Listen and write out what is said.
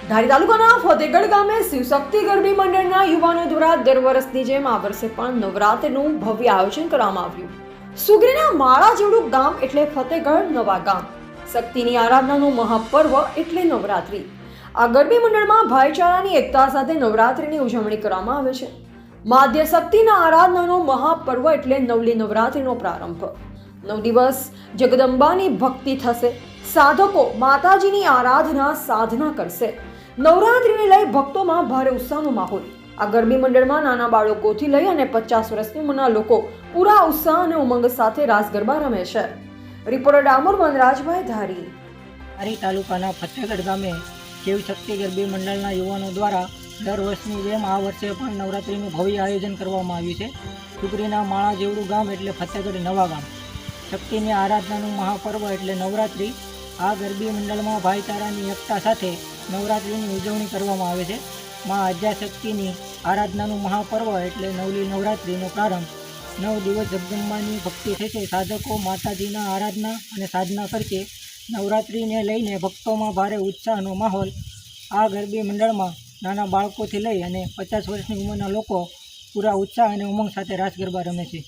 ધારી તાલુકાના ફતેગઢ ગામે શિવશક્તિ ગરબી મંડળના યુવાનો દ્વારા દર વર્ષની જેમ આ વર્ષે પણ નવરાત્રિનું ભવ્ય આયોજન કરવામાં આવ્યું. સુગરીના માળા જેવડું ગામ એટલે ફતેગઢ નવા ગામ. શક્તિની આરાધનાનું મહાપર્વ એટલે નવરાત્રિ. આ ગરબી મંડળમાં ભાઈચારાની એકતા સાથે નવરાત્રિની ઉજવણી કરવામાં આવે છે. માધ્ય શક્તિના આરાધનાનો મહાપર્વ એટલે નવલી નવરાત્રિનો પ્રારંભ. 9 દિવસ જગદંબાની ભક્તિ થશે. સાધકો માતાજીની આરાધના સાધના કરશે. નવરાત્રિને લઈ ભક્તોમાં ભારે ઉત્સાહનો માહોલ. આ ગરબી મંડળમાં નાના બાળકોથી લઈ અને 50 વર્ષની ઉંમરના લોકો પૂરા ઉત્સાહ અને ઉમંગ સાથે રાસ ગરબા રમે છે. રિપોર્ટર ડામોર વનરાજભાઈ ધારી. ધારી તાલુકાના ફતેગઢ ગામે શિવશક્તિ ગરબી મંડળના યુવાનો દ્વારા દર વર્ષની જેમ આ વર્ષે પણ નવરાત્રિનું ભવ્ય આયોજન કરવામાં આવ્યું છે. સુગરીના માળા જેવડું ગામ એટલે ફતેગઢ નવા ગામ. શક્તિની આરાધનાનું મહાપર્વ એટલે નવરાત્રિ. આ ગરબી મંડળમાં ભાઈચારાની એકતા સાથે નવરાત્રિની ઉજવણી કરવામાં આવે છે. મા આદ્યાશક્તિની આરાધનાનું મહાપર્વ એટલે નવલી નવરાત્રિનો પ્રારંભ. 9 દિવસ જગદંબાની ભક્તિ થશે. સાધકો માતાજીના આરાધના અને સાધના કરશે. નવરાત્રિને લઈને ભક્તોમાં ભારે ઉત્સાહનો માહોલ. આ ગરબી મંડળમાં નાના બાળકોથી લઈ અને 50 વર્ષની ઉંમરના લોકો પૂરા ઉત્સાહ અને ઉમંગ સાથે રાસ ગરબા રમે છે.